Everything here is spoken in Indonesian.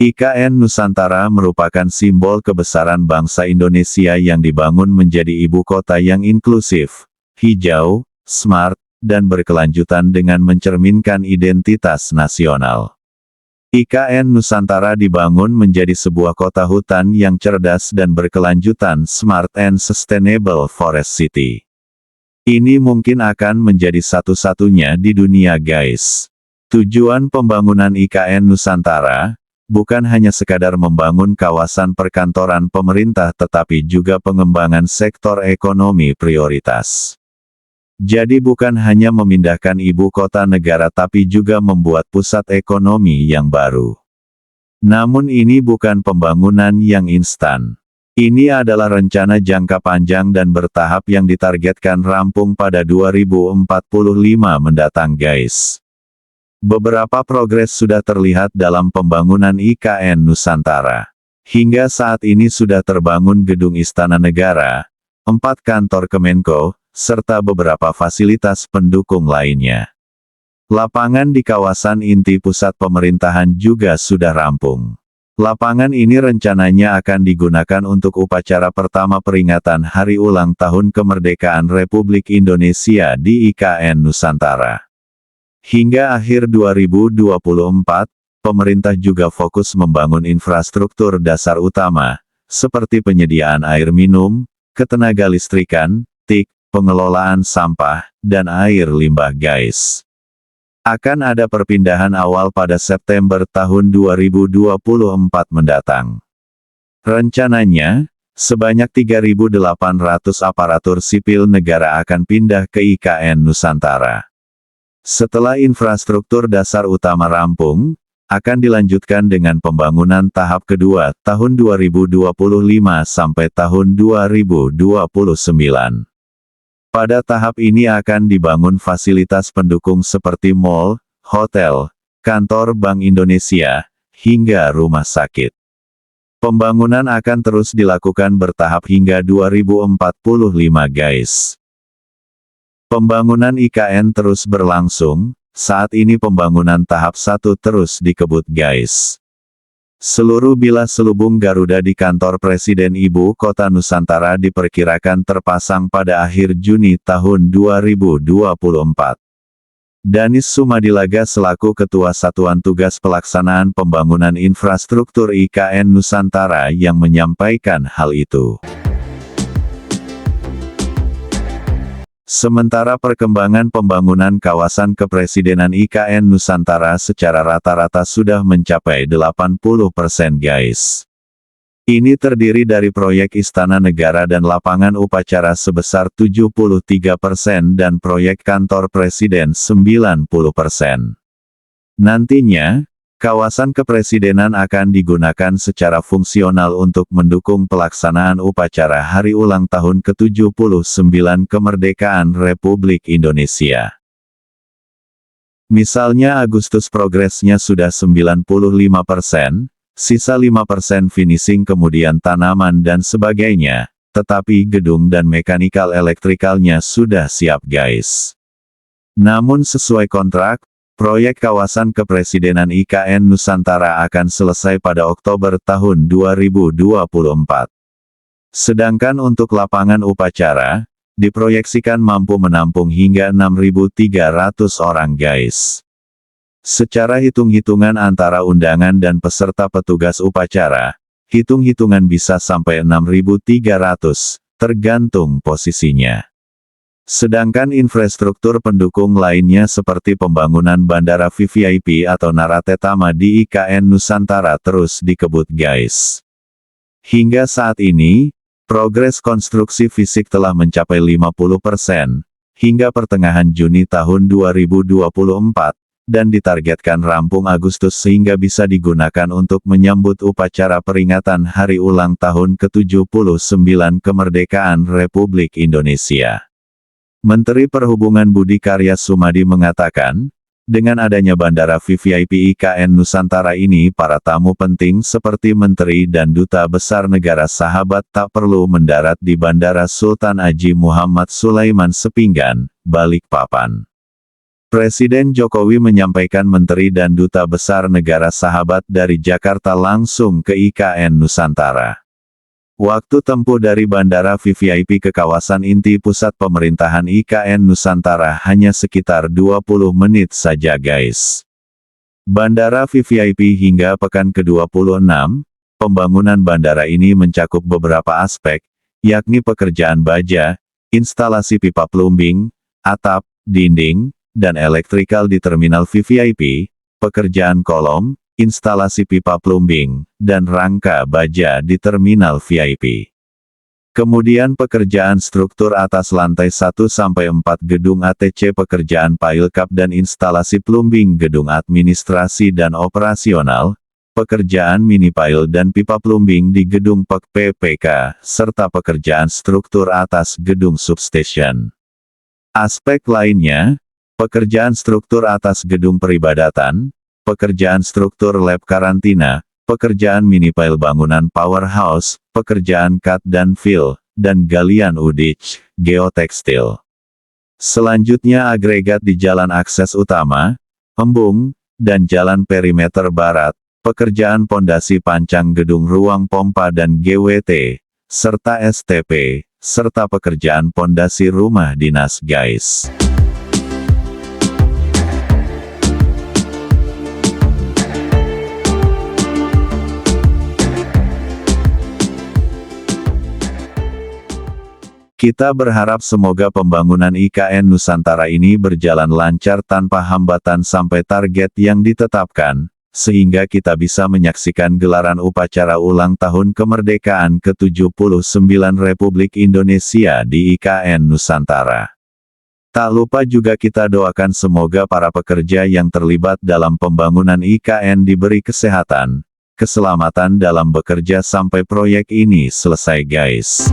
IKN Nusantara merupakan simbol kebesaran bangsa Indonesia yang dibangun menjadi ibu kota yang inklusif, hijau, smart, dan berkelanjutan dengan mencerminkan identitas nasional. IKN Nusantara dibangun menjadi sebuah kota hutan yang cerdas dan berkelanjutan, smart and sustainable forest city. Ini mungkin akan menjadi satu-satunya di dunia, guys. Tujuan pembangunan IKN Nusantara bukan hanya sekadar membangun kawasan perkantoran pemerintah tetapi juga pengembangan sektor ekonomi prioritas. Jadi bukan hanya memindahkan ibu kota negara tapi juga membuat pusat ekonomi yang baru. Namun ini bukan pembangunan yang instan. Ini adalah rencana jangka panjang dan bertahap yang ditargetkan rampung pada 2045 mendatang, guys. Beberapa progres sudah terlihat dalam pembangunan IKN Nusantara. Hingga saat ini sudah terbangun gedung Istana Negara, 4 kantor Kemenko, serta beberapa fasilitas pendukung lainnya. Lapangan di kawasan inti pusat pemerintahan juga sudah rampung. Lapangan ini rencananya akan digunakan untuk upacara pertama peringatan Hari Ulang Tahun Kemerdekaan Republik Indonesia di IKN Nusantara. Hingga akhir 2024, pemerintah juga fokus membangun infrastruktur dasar utama, seperti penyediaan air minum, ketenaga listrikan, TIK, pengelolaan sampah, dan air limbah, guys. Akan ada perpindahan awal pada September tahun 2024 mendatang. Rencananya, sebanyak 3.800 aparatur sipil negara akan pindah ke IKN Nusantara. Setelah infrastruktur dasar utama rampung, akan dilanjutkan dengan pembangunan tahap kedua, tahun 2025 sampai tahun 2029. Pada tahap ini akan dibangun fasilitas pendukung seperti mal, hotel, kantor Bank Indonesia, hingga rumah sakit. Pembangunan akan terus dilakukan bertahap hingga 2045, guys. Pembangunan IKN terus berlangsung, saat ini pembangunan tahap 1 terus dikebut, guys. Seluruh bilah selubung Garuda di kantor Presiden Ibu Kota Nusantara diperkirakan terpasang pada akhir Juni tahun 2024. Danis Sumadilaga selaku Ketua Satuan Tugas Pelaksanaan Pembangunan Infrastruktur IKN Nusantara yang menyampaikan hal itu. Sementara perkembangan pembangunan kawasan kepresidenan IKN Nusantara secara rata-rata sudah mencapai 80%, guys. Ini terdiri dari proyek Istana Negara dan lapangan upacara sebesar 73% dan proyek kantor presiden 90%. Nantinya, kawasan kepresidenan akan digunakan secara fungsional untuk mendukung pelaksanaan upacara Hari Ulang Tahun ke-79 Kemerdekaan Republik Indonesia. Misalnya Agustus progresnya sudah 95%, sisa 5% finishing kemudian tanaman dan sebagainya, tetapi gedung dan mekanikal elektrikalnya sudah siap, guys. Namun sesuai kontrak, proyek kawasan kepresidenan IKN Nusantara akan selesai pada Oktober tahun 2024. Sedangkan untuk lapangan upacara, diproyeksikan mampu menampung hingga 6.300 orang, guys. Secara hitung-hitungan antara undangan dan peserta petugas upacara, hitung-hitungan bisa sampai 6.300, tergantung posisinya. Sedangkan infrastruktur pendukung lainnya seperti pembangunan bandara VVIP atau Naratetama di IKN Nusantara terus dikebut, guys. Hingga saat ini, progres konstruksi fisik telah mencapai 50%, hingga pertengahan Juni tahun 2024, dan ditargetkan rampung Agustus sehingga bisa digunakan untuk menyambut upacara peringatan Hari Ulang Tahun ke-79 Kemerdekaan Republik Indonesia. Menteri Perhubungan Budi Karya Sumadi mengatakan, dengan adanya bandara VVIP IKN Nusantara ini para tamu penting seperti menteri dan duta besar negara sahabat tak perlu mendarat di Bandara Sultan Haji Muhammad Sulaiman Sepinggan, Balikpapan. Presiden Jokowi menyampaikan menteri dan duta besar negara sahabat dari Jakarta langsung ke IKN Nusantara. Waktu tempuh dari Bandara VVIP ke kawasan inti pusat pemerintahan IKN Nusantara hanya sekitar 20 menit saja guys. Bandara VVIP hingga pekan ke-26, pembangunan bandara ini mencakup beberapa aspek, yakni pekerjaan baja, instalasi pipa plumbing, atap, dinding, dan elektrikal di terminal VVIP, pekerjaan kolom, instalasi pipa plumbing, dan rangka baja di terminal VIP. Kemudian pekerjaan struktur atas lantai 1-4 gedung ATC, pekerjaan pile cup dan instalasi plumbing gedung administrasi dan operasional, pekerjaan mini pile dan pipa plumbing di gedung PEK PPK, serta pekerjaan struktur atas gedung substation. Aspek lainnya, pekerjaan struktur atas gedung peribadatan, pekerjaan struktur lab karantina, pekerjaan mini pile bangunan powerhouse, pekerjaan cut dan fill, dan galian udich, geotekstil. Selanjutnya agregat di jalan akses utama, embung, dan jalan perimeter barat, pekerjaan pondasi pancang gedung ruang pompa dan GWT, serta STP, serta pekerjaan pondasi rumah dinas guys. Kita berharap semoga pembangunan IKN Nusantara ini berjalan lancar tanpa hambatan sampai target yang ditetapkan, sehingga kita bisa menyaksikan gelaran upacara ulang tahun kemerdekaan ke-79 Republik Indonesia di IKN Nusantara. Tak lupa juga kita doakan semoga para pekerja yang terlibat dalam pembangunan IKN diberi kesehatan, keselamatan dalam bekerja sampai proyek ini selesai guys.